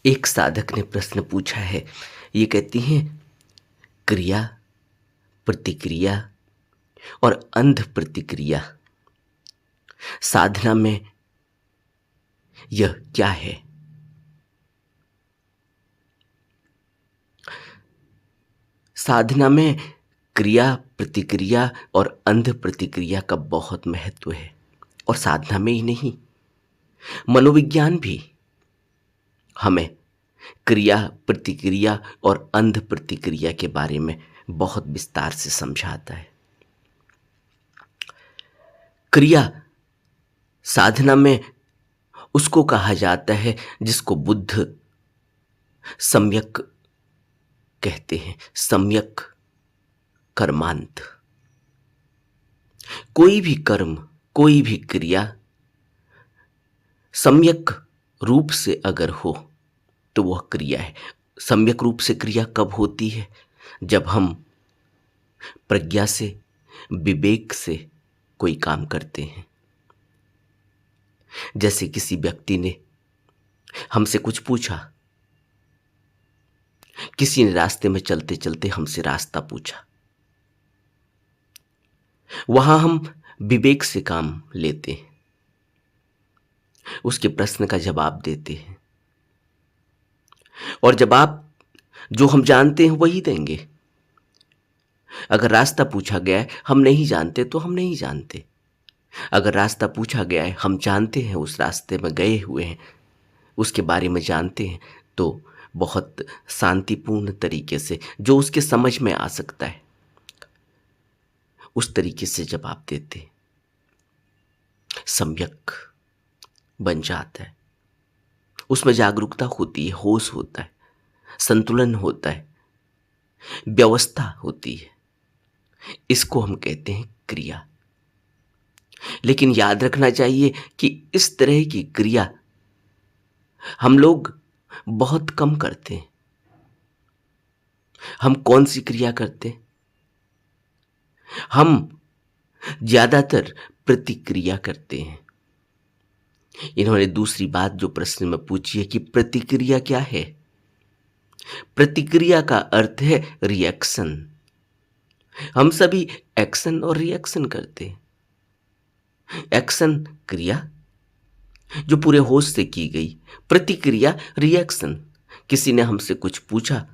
एक साधक ने प्रश्न पूछा है। ये कहती हैं, क्रिया, प्रतिक्रिया और अंध प्रतिक्रिया साधना में यह क्या है? साधना में क्रिया, प्रतिक्रिया और अंध प्रतिक्रिया का बहुत महत्व है। और साधना में ही नहीं, मनोविज्ञान भी हमें क्रिया, प्रतिक्रिया और अंध प्रतिक्रिया के बारे में बहुत विस्तार से समझाता है। क्रिया साधना में उसको कहा जाता है जिसको बुद्ध सम्यक कहते हैं, सम्यक कर्मांत। कोई भी कर्म, कोई भी क्रिया सम्यक रूप से अगर हो तो वह क्रिया है। सम्यक रूप से क्रिया कब होती है? जब हम प्रज्ञा से, विवेक से कोई काम करते हैं। जैसे किसी व्यक्ति ने हमसे कुछ पूछा, किसी ने रास्ते में चलते चलते हमसे रास्ता पूछा, वहां हम विवेक से काम लेते हैं, उसके प्रश्न का जवाब देते हैं। और जवाब जो हम जानते हैं वही देंगे। अगर रास्ता पूछा गया है, हम नहीं जानते तो हम नहीं जानते। अगर रास्ता पूछा गया है, हम जानते हैं, उस रास्ते में गए हुए हैं, उसके बारे में जानते हैं, तो बहुत शांतिपूर्ण तरीके से, जो उसके समझ में आ सकता है, उस तरीके से जवाब देते हैं। सम्यक बन जाता है, उसमें जागरूकता होती है, होश होता है, संतुलन होता है, व्यवस्था होती है। इसको हम कहते हैं क्रिया। लेकिन याद रखना चाहिए कि इस तरह की क्रिया हम लोग बहुत कम करते हैं। हम कौन सी क्रिया करते हैं? हम ज्यादातर प्रतिक्रिया करते हैं। इन्होंने दूसरी बात जो प्रश्न में पूछी है कि प्रतिक्रिया क्या है? प्रतिक्रिया का अर्थ है रिएक्शन। हम सभी एक्शन और रिएक्शन करते हैं। एक्शन क्रिया जो पूरे होश से की गई, प्रतिक्रिया रिएक्शन। किसी ने हमसे कुछ पूछा,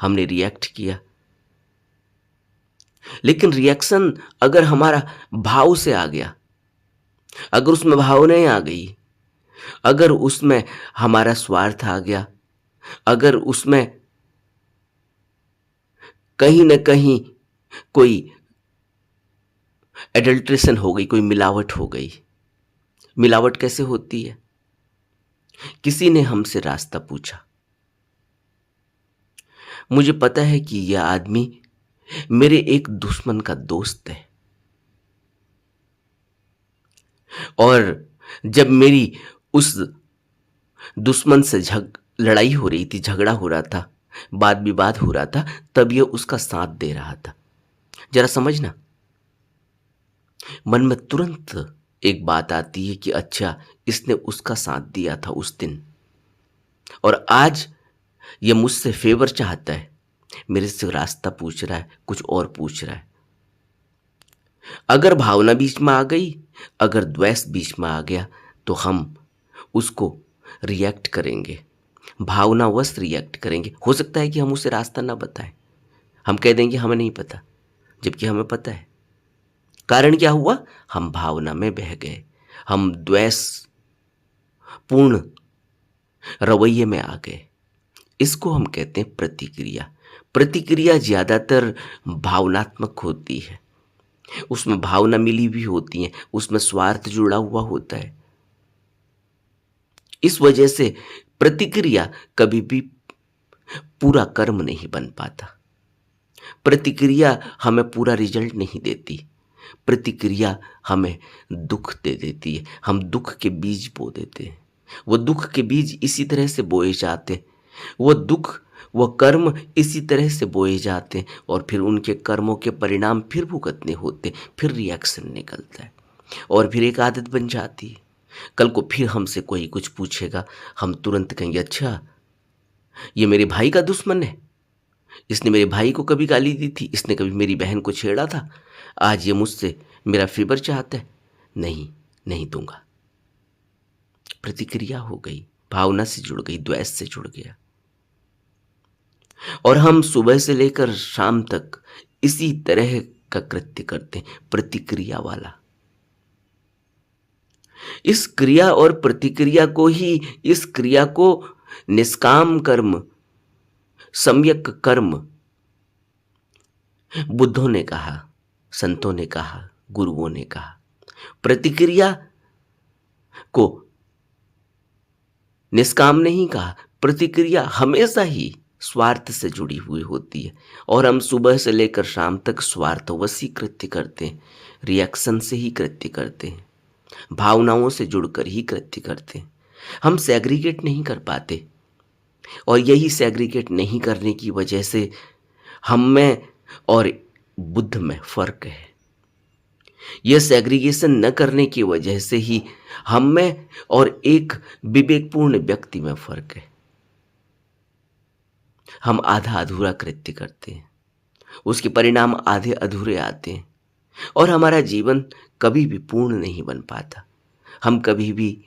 हमने रिएक्ट किया। लेकिन रिएक्शन अगर हमारा भाव से आ गया, अगर उसमें भावनाएं आ गई, अगर उसमें हमारा स्वार्थ आ गया, अगर उसमें कहीं ना कहीं कोई एडल्ट्रेशन हो गई, कोई मिलावट हो गई। मिलावट कैसे होती है? किसी ने हमसे रास्ता पूछा, मुझे पता है कि यह आदमी मेरे एक दुश्मन का दोस्त है, और जब मेरी उस दुश्मन से लड़ाई हो रही थी, झगड़ा हो रहा था, वाद विवाद हो रहा था, तब यह उसका साथ दे रहा था। जरा समझना, मन में तुरंत एक बात आती है कि अच्छा, इसने उसका साथ दिया था उस दिन, और आज ये मुझसे फेवर चाहता है, मेरे से रास्ता पूछ रहा है, कुछ और पूछ रहा है। अगर भावना बीच में आ गई, अगर द्वेष बीच में आ गया, तो हम उसको रिएक्ट करेंगे, भावनावश रिएक्ट करेंगे। हो सकता है कि हम उसे रास्ता ना बताएं, हम कह देंगे हमें नहीं पता, जबकि हमें पता है। कारण क्या हुआ? हम भावना में बह गए, हम द्वेष पूर्ण रवैये में आ गए। इसको हम कहते हैं प्रतिक्रिया। प्रतिक्रिया ज्यादातर भावनात्मक होती है, उसमें भावना मिली भी होती है, उसमें स्वार्थ जुड़ा हुआ होता है। इस वजह से प्रतिक्रिया कभी भी पूरा कर्म नहीं बन पाता। प्रतिक्रिया हमें पूरा रिजल्ट नहीं देती। प्रतिक्रिया हमें दुख दे देती है, हम दुख के बीज बो देते हैं। वो दुख के बीज इसी तरह से बोए जाते हैं, वो दुख, वो कर्म इसी तरह से बोए जाते हैं, और फिर उनके कर्मों के परिणाम फिर भुगतने होते, फिर रिएक्शन निकलता है, और फिर एक आदत बन जाती है। कल को फिर हमसे कोई कुछ पूछेगा, हम तुरंत कहेंगे अच्छा ये मेरे भाई का दुश्मन है, इसने मेरे भाई को कभी गाली दी थी, इसने कभी मेरी बहन को छेड़ा था, आज ये मुझसे मेरा फेवर चाहता है। नहीं, नहीं दूंगा। प्रतिक्रिया हो गई, भावना से जुड़ गई, द्वेष से जुड़ गया। और हम सुबह से लेकर शाम तक इसी तरह का कृत्य करते हैं, प्रतिक्रिया वाला। इस क्रिया और प्रतिक्रिया को ही, इस क्रिया को निष्काम कर्म, सम्यक कर्म बुद्धों ने कहा, संतों ने कहा, गुरुओं ने कहा। प्रतिक्रिया को निष्काम नहीं कहा। प्रतिक्रिया हमेशा ही स्वार्थ से जुड़ी हुई होती है और हम सुबह से लेकर शाम तक स्वार्थवशी कृत्य करते हैं, रिएक्शन से ही कृत्य करते हैं, भावनाओं से जुड़कर ही कृत्य करते हैं। हम सेग्रीगेट नहीं कर पाते और यही सेग्रीगेट नहीं करने की वजह से हम में और बुद्ध में फर्क है। यह सेग्रीगेशन न करने की वजह से ही हम में और एक विवेकपूर्ण व्यक्ति में फर्क है। हम आधा अधूरा कृत्य करते हैं, उसके परिणाम आधे अधूरे आते हैं और हमारा जीवन कभी भी पूर्ण नहीं बन पाता। हम कभी भी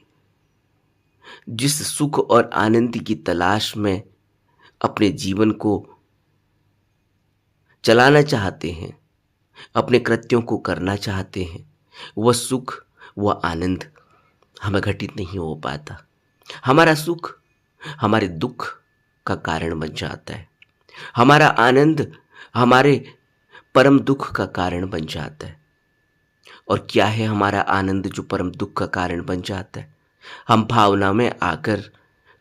जिस सुख और आनंद की तलाश में अपने जीवन को चलाना चाहते हैं, अपने कृत्यों को करना चाहते हैं, वह सुख, वह आनंद हमें घटित नहीं हो पाता। हमारा सुख हमारे दुख का कारण बन जाता है, हमारा आनंद हमारे परम दुख का कारण बन जाता है। और क्या है हमारा आनंद जो परम दुख का कारण बन जाता है? हम भावना में आकर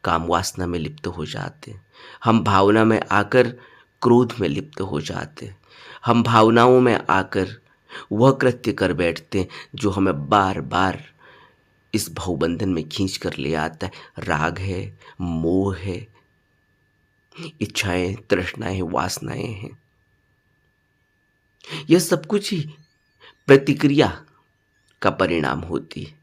काम वासना में लिप्त हो जाते हैं, हम भावना में आकर क्रोध में लिप्त हो जाते हैं, हम भावनाओं में आकर वह कृत्य कर बैठते हैं जो हमें बार बार इस भवबंधन में खींच कर ले आता है। राग है, मोह है, इच्छाएं, तृष्णाएं, वासनाएं हैं। यह सब कुछ ही प्रतिक्रिया का परिणाम होती है।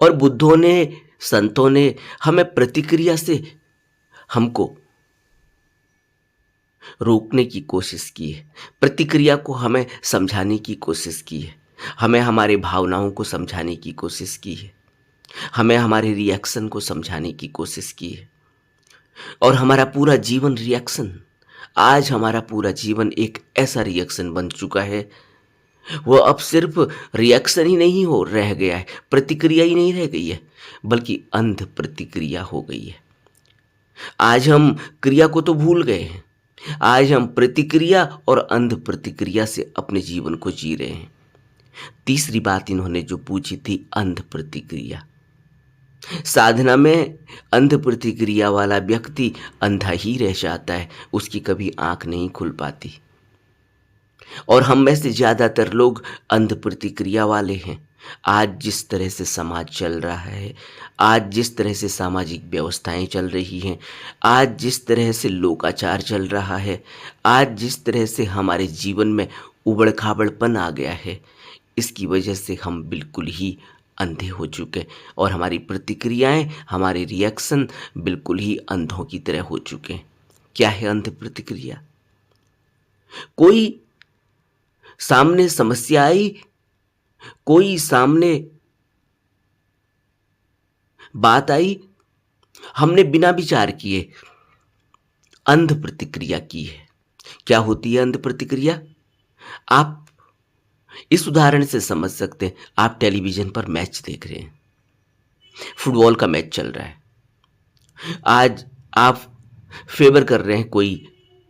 और बुद्धों ने, संतों ने हमें प्रतिक्रिया से हमको रोकने की कोशिश की है, प्रतिक्रिया को हमें समझाने की कोशिश की है, हमें हमारे भावनाओं को समझाने की कोशिश की है, हमें हमारे रिएक्शन को समझाने की कोशिश की है। और हमारा पूरा जीवन रिएक्शन, आज हमारा पूरा जीवन एक ऐसा रिएक्शन बन चुका है, वो अब सिर्फ रिएक्शन ही नहीं हो रह गया है, प्रतिक्रिया ही नहीं रह गई है, बल्कि अंध प्रतिक्रिया हो गई है। आज हम क्रिया को तो भूल गए हैं, आज हम प्रतिक्रिया और अंध प्रतिक्रिया से अपने जीवन को जी रहे हैं। तीसरी बात इन्होंने जो पूछी थी, अंध प्रतिक्रिया। साधना में अंध प्रतिक्रिया वाला व्यक्ति अंधा ही रह जाता है, उसकी कभी आंख नहीं खुल पाती। और हम में से ज्यादातर लोग अंध प्रतिक्रिया वाले हैं। आज जिस तरह से समाज चल रहा है, आज जिस तरह से सामाजिक व्यवस्थाएं चल रही हैं, आज जिस तरह से लोकाचार चल रहा है, आज जिस तरह से हमारे जीवन में उबड़ खाबड़पन आ गया है, इसकी वजह से हम बिल्कुल ही अंधे हो चुके और हमारी प्रतिक्रियाएं, हमारे रिएक्शन बिल्कुल ही अंधों की तरह हो चुके हैं। क्या है अंध प्रतिक्रिया? कोई सामने समस्या आई, कोई सामने बात आई, हमने बिना विचार किए अंध प्रतिक्रिया की है। क्या होती है अंध प्रतिक्रिया? आप इस उदाहरण से समझ सकते हैं। आप टेलीविजन पर मैच देख रहे हैं, फुटबॉल का मैच चल रहा है, आज आप फेवर कर रहे हैं कोई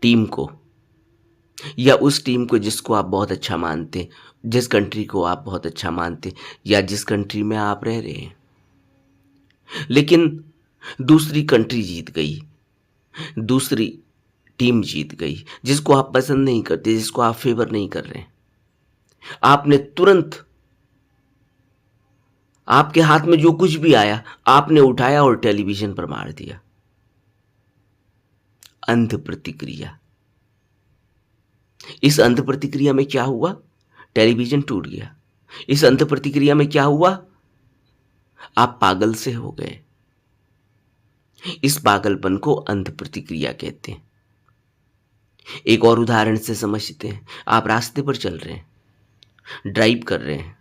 टीम को या उस टीम को जिसको आप बहुत अच्छा मानते हैं, जिस कंट्री को आप बहुत अच्छा मानते हैं या जिस कंट्री में आप रह रहे हैं। लेकिन दूसरी कंट्री जीत गई, दूसरी टीम जीत गई, जिसको आप पसंद नहीं करते, जिसको आप फेवर नहीं कर रहे हैं। आपने तुरंत, आपके हाथ में जो कुछ भी आया आपने उठाया और टेलीविजन पर मार दिया। अंध प्रतिक्रिया। इस अंध प्रतिक्रिया में क्या हुआ? टेलीविजन टूट गया। इस अंध प्रतिक्रिया में क्या हुआ? आप पागल से हो गए। इस पागलपन को अंध प्रतिक्रिया कहते हैं। एक और उदाहरण से समझते हैं। आप रास्ते पर चल रहे हैं, ड्राइव कर रहे हैं,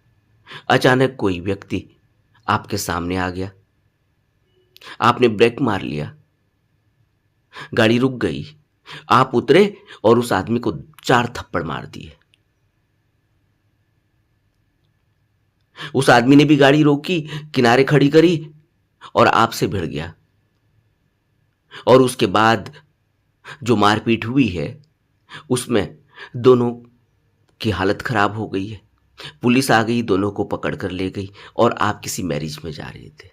अचानक कोई व्यक्ति आपके सामने आ गया, आपने ब्रेक मार लिया, गाड़ी रुक गई, आप उतरे और उस आदमी को 4 थप्पड़ मार दिए। उस आदमी ने भी गाड़ी रोकी, किनारे खड़ी करी और आपसे भिड़ गया। और उसके बाद जो मारपीट हुई है उसमें दोनों की हालत खराब हो गई है। पुलिस आ गई, दोनों को पकड़ कर ले गई और आप किसी मैरिज में जा रहे थे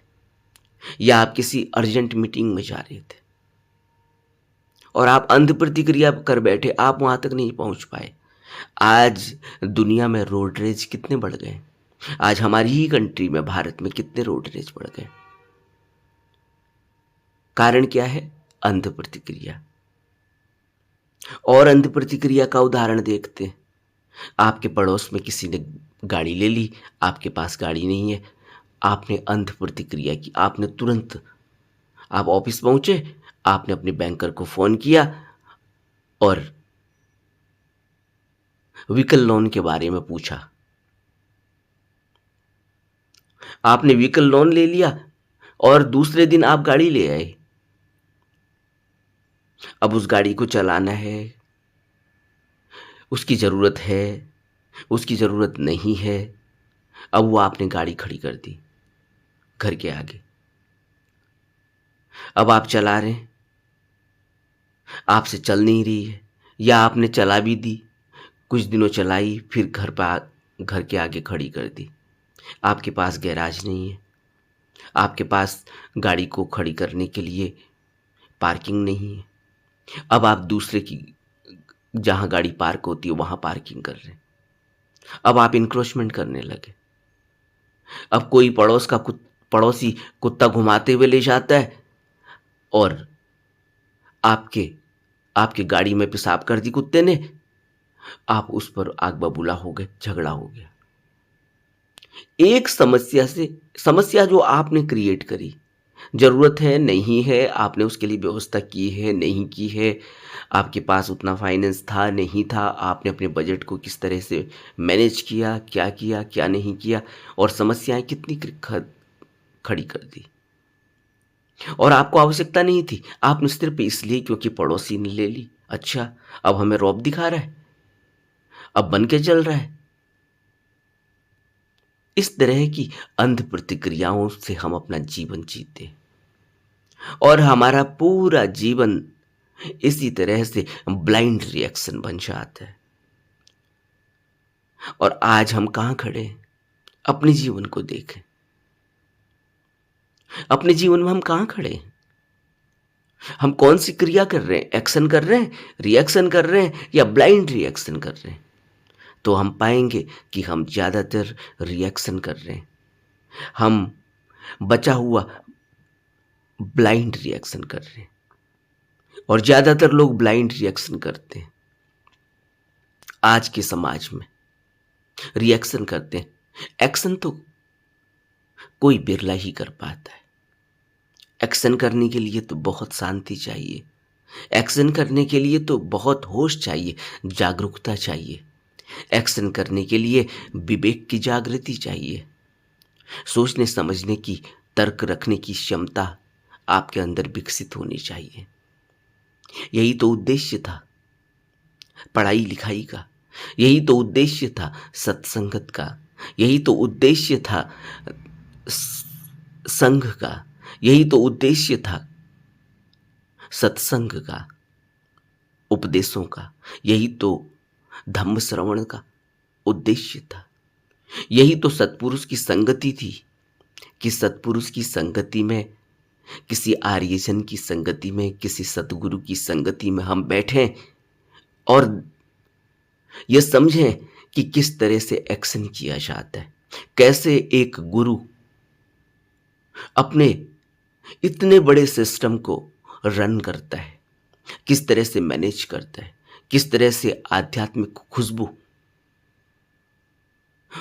या आप किसी अर्जेंट मीटिंग में जा रहे थे और आप अंध प्रतिक्रिया कर बैठे, आप वहां तक नहीं पहुंच पाए। आज दुनिया में रोड रेज कितने बढ़ गए। आज हमारी ही कंट्री में, भारत में कितने रोड रेज बढ़ गए। कारण क्या है? अंध प्रतिक्रिया। और अंध प्रतिक्रिया का उदाहरण देखते हैं। आपके पड़ोस में किसी ने गाड़ी ले ली, आपके पास गाड़ी नहीं है, आपने अंध प्रतिक्रिया की। आपने तुरंत, आप ऑफिस पहुंचे, आपने अपने बैंकर को फोन किया और व्हीकल लोन के बारे में पूछा। आपने व्हीकल लोन ले लिया और दूसरे दिन आप गाड़ी ले आए। अब उस गाड़ी को चलाना है, उसकी ज़रूरत है, उसकी ज़रूरत नहीं है। अब वो आपने गाड़ी खड़ी कर दी घर के आगे। अब आप चला रहे हैं, आपसे चल नहीं रही है, या आपने चला भी दी, कुछ दिनों चलाई, फिर घर के आगे खड़ी कर दी। आपके पास गैराज नहीं है, आपके पास गाड़ी को खड़ी करने के लिए पार्किंग नहीं है। अब आप दूसरे की, जहाँ गाड़ी पार्क होती है वहाँ पार्किंग कर रहे हैं। अब आप इंक्रोचमेंट करने लगे। अब कोई पड़ोसी कुत्ता घुमाते हुए ले जाता है और आपके आपके गाड़ी में पेशाब कर दी कुत्ते ने, आप उस पर आग बबूला हो गए, झगड़ा हो गया। एक समस्या जो आपने क्रिएट करी, जरूरत है नहीं है, आपने उसके लिए व्यवस्था की है नहीं की है, आपके पास उतना फाइनेंस था नहीं था, आपने अपने बजट को किस तरह से मैनेज किया क्या नहीं किया, और समस्याएं कितनी खड़ी कर दी। और आपको आवश्यकता नहीं थी, आपने सिर्फ इसलिए क्योंकि पड़ोसी ने ले ली। अच्छा, अब हमें रौब दिखा रहा है, अब बन के चल रहा है। इस तरह की अंध प्रतिक्रियाओं से हम अपना जीवन जीते और हमारा पूरा जीवन इसी तरह से ब्लाइंड रिएक्शन बन जाता है। और आज हम कहां खड़े हैं? अपने जीवन को देखें। अपने जीवन में हम कहां खड़े हैं? हम कौन सी क्रिया कर रहे हैं? एक्शन कर रहे हैं, रिएक्शन कर रहे हैं, या ब्लाइंड रिएक्शन कर रहे हैं? तो हम पाएंगे कि हम ज्यादातर रिएक्शन कर रहे हैं। हम बचा हुआ ब्लाइंड रिएक्शन कर रहे हैं और ज्यादातर लोग ब्लाइंड रिएक्शन करते हैं। आज के समाज में रिएक्शन करते हैं, एक्शन तो कोई बिरला ही कर पाता है। एक्शन करने के लिए तो बहुत शांति चाहिए, एक्शन करने के लिए तो बहुत होश चाहिए, जागरूकता चाहिए। एक्शन करने के लिए विवेक की जागृति चाहिए, सोचने समझने की, तर्क रखने की क्षमता आपके अंदर विकसित होनी चाहिए। यही तो उद्देश्य था पढ़ाई लिखाई का, यही तो उद्देश्य था सत्संगत का, यही तो उद्देश्य था संघ का, यही तो उद्देश्य था सत्संग का, उपदेशों का। यही तो धम्म श्रवण का उद्देश्य था। यही तो सत्पुरुष की संगति थी कि सत्पुरुष की संगति में, किसी आर्यजन की संगति में, किसी सतगुरु की संगति में हम बैठें और यह समझें कि किस तरह से एक्शन किया जाता है, कैसे एक गुरु अपने इतने बड़े सिस्टम को रन करता है, किस तरह से मैनेज करता है, किस तरह से आध्यात्मिक खुशबू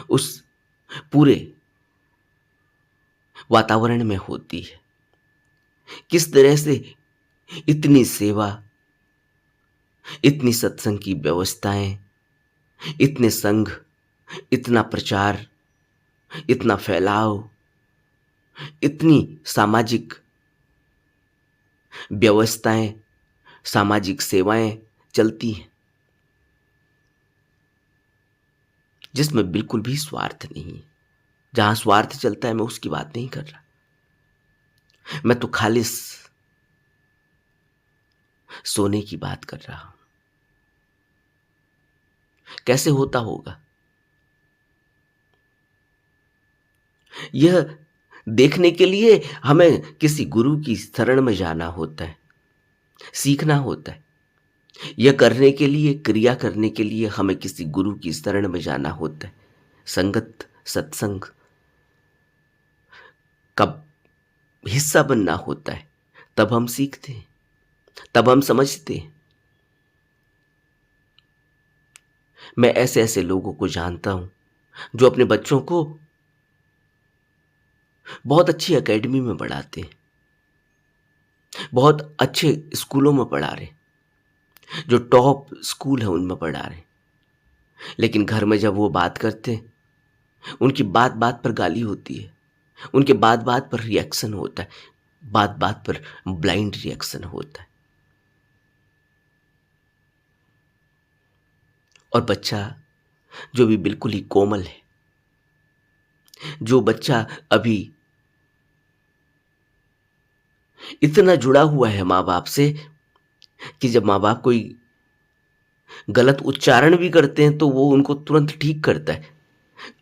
उस पूरे वातावरण में होती है। किस तरह से इतनी सेवा, इतनी सत्संग की व्यवस्थाएं, इतने संघ, इतना प्रचार, इतना फैलाव, इतनी सामाजिक व्यवस्थाएं, सामाजिक सेवाएं चलती हैं जिसमें बिल्कुल भी स्वार्थ नहीं है। जहां स्वार्थ चलता है मैं उसकी बात नहीं कर रहा, मैं तो खालिस सोने की बात कर रहा हूं। कैसे होता होगा यह देखने के लिए हमें किसी गुरु की शरण में जाना होता है, सीखना होता है। यह करने के लिए, क्रिया करने के लिए हमें किसी गुरु की शरण में जाना होता है, संगत, सत्संग का हिस्सा बनना होता है। तब हम सीखते हैं, तब हम समझते हैं। मैं ऐसे ऐसे लोगों को जानता हूं जो अपने बच्चों को बहुत अच्छी एकेडमी में पढ़ाते हैं, बहुत अच्छे स्कूलों में पढ़ा रहे, जो टॉप स्कूल है उनमें पढ़ा रहे, लेकिन घर में जब वो बात करते हैं, उनकी बात बात पर गाली होती है, उनके बात बात पर रिएक्शन होता है, बात बात पर ब्लाइंड रिएक्शन होता है। और बच्चा जो भी बिल्कुल ही कोमल है, जो बच्चा अभी इतना जुड़ा हुआ है माँ बाप से कि जब माँ बाप कोई गलत उच्चारण भी करते हैं तो वो उनको तुरंत ठीक करता है।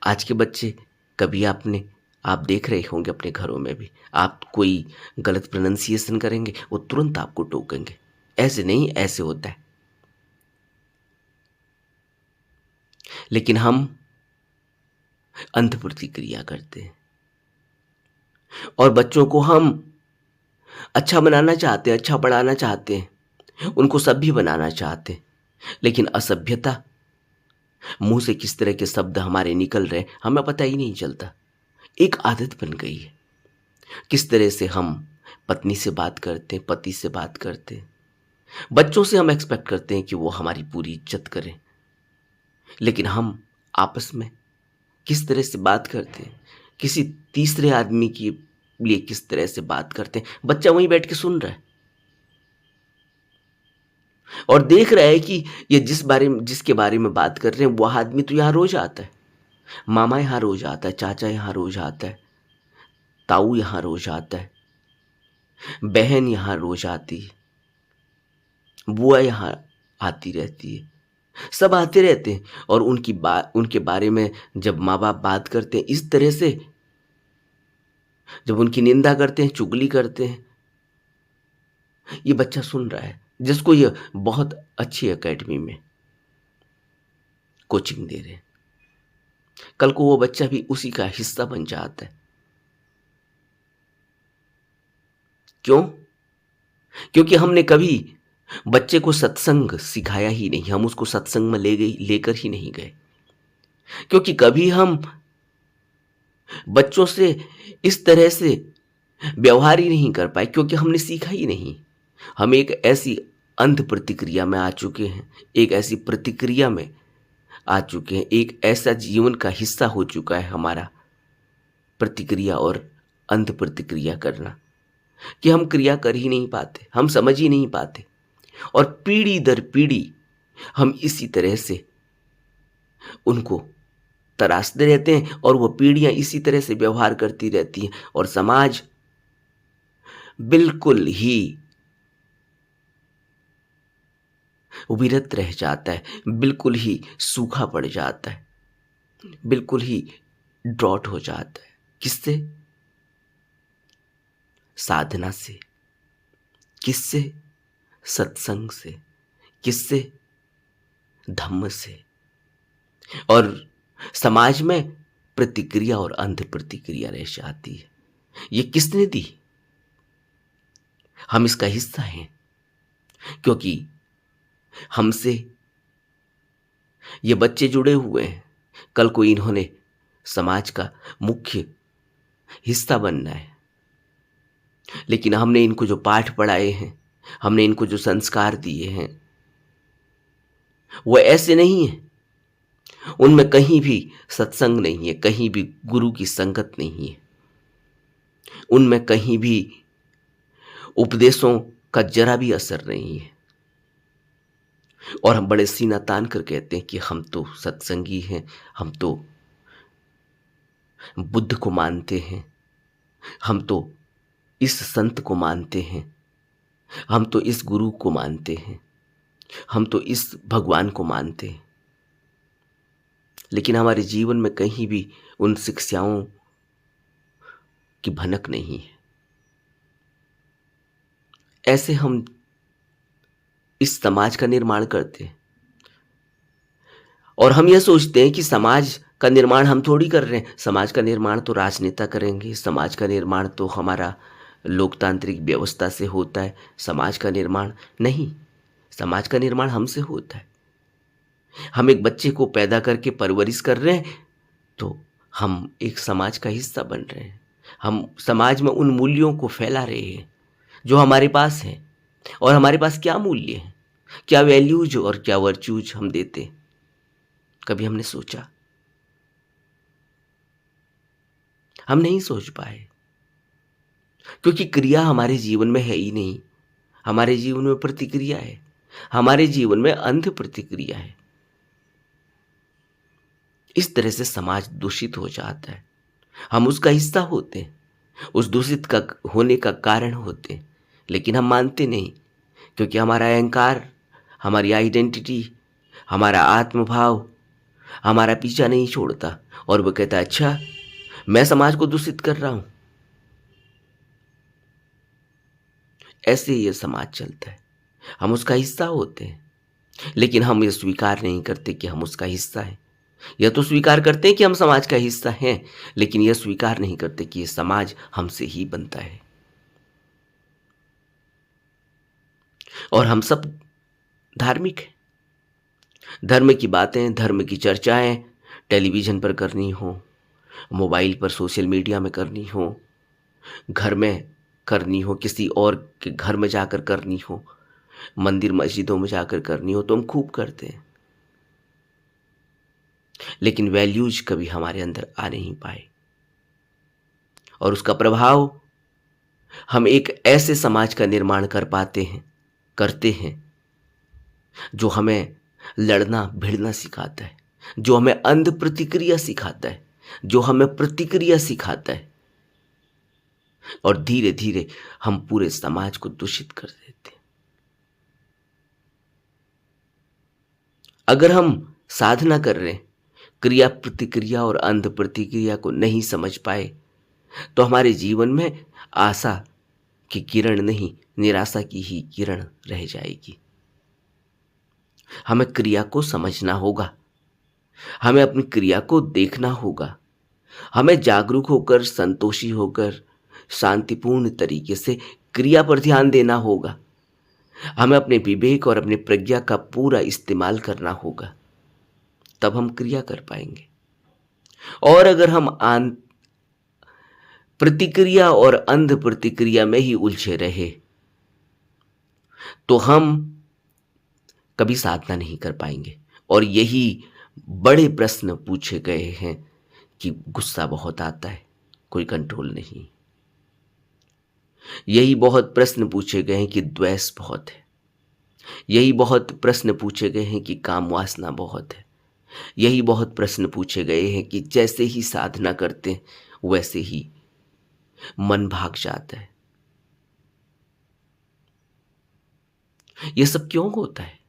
आज के बच्चे, कभी आप देख रहे होंगे अपने घरों में भी, आप कोई गलत प्रोनाउंसिएशन करेंगे वो तुरंत आपको टोकेंगे, ऐसे नहीं, ऐसे होता है। लेकिन हम अंध प्रतिक्रिया करते हैं और बच्चों को हम अच्छा बनाना चाहते हैं, अच्छा पढ़ाना चाहते हैं, उनको सभ्य बनाना चाहते हैं, लेकिन असभ्यता, मुंह से किस तरह के शब्द हमारे निकल रहे हमें पता ही नहीं चलता। एक आदत बन गई है किस तरह से हम पत्नी से बात करते हैं, पति से बात करते हैं। बच्चों से हम एक्सपेक्ट करते हैं कि वो हमारी पूरी इज्जत करें, लेकिन हम आपस में किस तरह से बात करते हैं, किसी तीसरे आदमी के लिए किस तरह से बात करते हैं, बच्चा वहीं बैठ के सुन रहा है और देख रहा है कि ये जिसके बारे में बात कर रहे हैं वह आदमी तो यहाँ रोज आता है, मामा यहाँ रोज आता है, चाचा यहाँ रोज आता है, ताऊ यहाँ रोज आता है, बहन यहाँ रोज आती है, बुआ यहाँ आती रहती है, सब आते रहते हैं। और उनके बारे में जब माँ बाप बात करते हैं इस तरह से, जब उनकी निंदा करते हैं, चुगली करते हैं, ये बच्चा सुन रहा है जिसको ये बहुत अच्छी एकेडमी में कोचिंग दे रहे हैं। कल को वो बच्चा भी उसी का हिस्सा बन जाता है। क्यों? क्योंकि हमने कभी बच्चे को सत्संग सिखाया ही नहीं, हम उसको सत्संग में लेकर ही नहीं गए। क्योंकि कभी हम बच्चों से इस तरह से व्यवहार ही नहीं कर पाए, क्योंकि हमने सीखा ही नहीं। हम एक ऐसी अंध प्रतिक्रिया में आ चुके हैं, एक ऐसी प्रतिक्रिया में आ चुके हैं, एक ऐसा जीवन का हिस्सा हो चुका है हमारा प्रतिक्रिया और अंध प्रतिक्रिया करना, कि हम क्रिया कर ही नहीं पाते, हम समझ ही नहीं पाते। और पीढ़ी दर पीढ़ी हम इसी तरह से उनको तराशते रहते हैं और वो पीढ़ियां इसी तरह से व्यवहार करती रहती हैं और समाज बिल्कुल ही विरत रह जाता है, बिल्कुल ही सूखा पड़ जाता है, बिल्कुल ही ड्रॉट हो जाता है। किससे? साधना से। किससे? सत्संग से। किससे? धम्म से। और समाज में प्रतिक्रिया और अंध प्रतिक्रिया रह जाती है। ये किसने दी? हम इसका हिस्सा हैं, क्योंकि हमसे ये बच्चे जुड़े हुए हैं। कल को इन्होंने समाज का मुख्य हिस्सा बनना है, लेकिन हमने इनको जो पाठ पढ़ाए हैं, हमने इनको जो संस्कार दिए हैं, वो ऐसे नहीं है। उनमें कहीं भी सत्संग नहीं है, कहीं भी गुरु की संगत नहीं है, उनमें कहीं भी उपदेशों का जरा भी असर नहीं है। और हम बड़े सीना तान कर कहते हैं कि हम तो सत्संगी हैं, हम तो बुद्ध को मानते हैं, हम तो इस संत को मानते हैं, हम तो इस गुरु को मानते हैं, हम तो इस भगवान को मानते हैं। लेकिन हमारे जीवन में कहीं भी उन शिक्षाओं की भनक नहीं है। ऐसे हम इस समाज का निर्माण करते हैं और हम यह सोचते हैं कि समाज का निर्माण हम थोड़ी कर रहे हैं, समाज का निर्माण तो राजनेता करेंगे, समाज का निर्माण तो हमारा लोकतांत्रिक व्यवस्था से होता है, समाज का निर्माण नहीं, समाज का निर्माण हमसे होता है। हम एक बच्चे को पैदा करके परवरिश कर रहे हैं तो हम एक समाज का हिस्सा बन रहे हैं, हम समाज में उन मूल्यों को फैला रहे हैं जो हमारे पास हैं। और हमारे पास क्या मूल्य हैं, क्या वैल्यूज और क्या वर्च्यूज हम देते हैं, कभी हमने सोचा? हम नहीं सोच पाए, क्योंकि क्रिया हमारे जीवन में है ही नहीं। हमारे जीवन में प्रतिक्रिया है, हमारे जीवन में अंध प्रतिक्रिया है। इस तरह से समाज दूषित हो जाता है, हम उसका हिस्सा होते हैं, उस दूषित का होने का कारण होते हैं, लेकिन हम मानते नहीं, क्योंकि हमारा अहंकार, हमारी आइडेंटिटी, हमारा आत्मभाव हमारा पीछा नहीं छोड़ता और वो कहता है अच्छा मैं समाज को दूषित कर रहा हूं। ऐसे ये समाज चलता है, हम उसका हिस्सा होते हैं, लेकिन हम ये स्वीकार नहीं करते कि हम उसका हिस्सा हैं। यह तो स्वीकार करते हैं कि हम समाज का हिस्सा हैं, लेकिन यह स्वीकार नहीं करते कि यह समाज हमसे ही बनता है। और हम सब धार्मिक हैं, धर्म की बातें, धर्म की चर्चाएं टेलीविजन पर करनी हो, मोबाइल पर सोशल मीडिया में करनी हो, घर में करनी हो, किसी और के घर में जाकर करनी हो, मंदिर मस्जिदों में जाकर करनी हो, तो हम खूब करते हैं, लेकिन वैल्यूज कभी हमारे अंदर आ नहीं पाए। और उसका प्रभाव हम एक ऐसे समाज का निर्माण कर पाते हैं, करते हैं, जो हमें लड़ना भिड़ना सिखाता है, जो हमें अंध प्रतिक्रिया सिखाता है, जो हमें प्रतिक्रिया सिखाता है, और धीरे धीरे हम पूरे समाज को दूषित कर देते हैं। अगर हम साधना कर रहे हैं, क्रिया प्रतिक्रिया और अंध प्रतिक्रिया को नहीं समझ पाए, तो हमारे जीवन में आशा की किरण नहीं, निराशा की ही किरण रह जाएगी। हमें क्रिया को समझना होगा, हमें अपनी क्रिया को देखना होगा, हमें जागरूक होकर, संतोषी होकर, शांतिपूर्ण तरीके से क्रिया पर ध्यान देना होगा। हमें अपने विवेक और अपनी प्रज्ञा का पूरा इस्तेमाल करना होगा, तब हम क्रिया कर पाएंगे। और अगर हम प्रतिक्रिया और अंध प्रतिक्रिया में ही उलझे रहे, तो हम कभी साधना नहीं कर पाएंगे। और यही बड़े प्रश्न पूछे गए हैं कि गुस्सा बहुत आता है, कोई कंट्रोल नहीं। यही बहुत प्रश्न पूछे गए हैं कि द्वेष बहुत है, यही बहुत प्रश्न पूछे गए हैं कि काम वासना बहुत है, यही बहुत प्रश्न पूछे गए हैं कि जैसे ही साधना करते हैं वैसे ही मन भाग जाता है। यह सब क्यों होता है?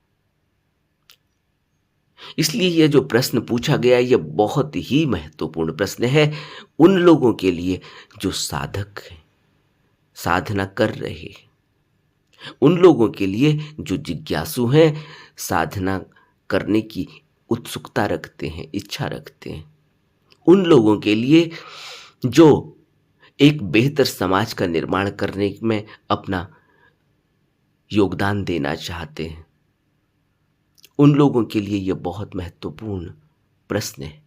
इसलिए यह जो प्रश्न पूछा गया, यह बहुत ही महत्वपूर्ण प्रश्न है उन लोगों के लिए जो साधक हैं, साधना कर रहे हैं, उन लोगों के लिए जो जिज्ञासु हैं, साधना करने की उत्सुकता रखते हैं, इच्छा रखते हैं, उन लोगों के लिए जो एक बेहतर समाज का निर्माण करने में अपना योगदान देना चाहते हैं, उन लोगों के लिए यह बहुत महत्वपूर्ण प्रश्न है।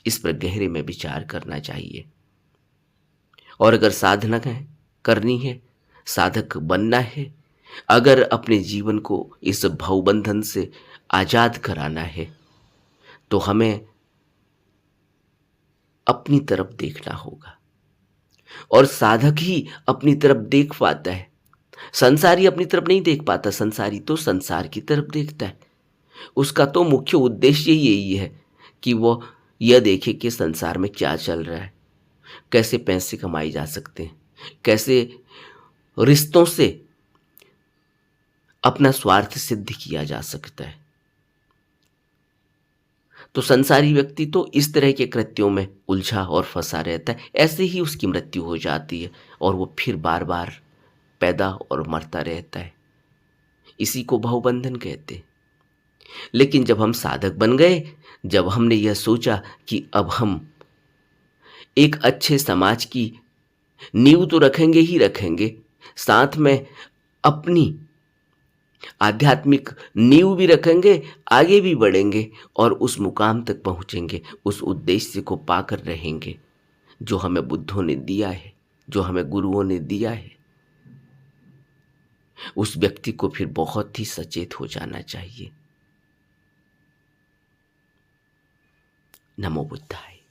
इस पर गहरे में विचार करना चाहिए। और अगर साधना है करनी है, साधक बनना है, अगर अपने जीवन को इस भवबंधन से आजाद कराना है, तो हमें अपनी तरफ देखना होगा। और साधक ही अपनी तरफ देख पाता है, संसारी अपनी तरफ नहीं देख पाता। संसारी तो संसार की तरफ देखता है। उसका तो मुख्य उद्देश्य ही यही है कि वो यह देखे कि संसार में क्या चल रहा है, कैसे पैसे कमाए जा सकते हैं, कैसे रिश्तों से अपना स्वार्थ सिद्ध किया जा सकता है। तो संसारी व्यक्ति तो इस तरह के कृत्यों में उलझा और फंसा रहता है, ऐसे ही उसकी मृत्यु हो जाती है और वो फिर बार बार पैदा और मरता रहता है। इसी को भवबंधन कहते हैं। लेकिन जब हम साधक बन गए, जब हमने यह सोचा कि अब हम एक अच्छे समाज की नींव तो रखेंगे ही रखेंगे, साथ में अपनी आध्यात्मिक नींव भी रखेंगे, आगे भी बढ़ेंगे और उस मुकाम तक पहुंचेंगे, उस उद्देश्य को पाकर रहेंगे जो हमें बुद्धों ने दिया है, जो हमें गुरुओं ने दिया है। उस व्यक्ति को फिर बहुत ही सचेत हो जाना चाहिए। नमो बुद्धाय।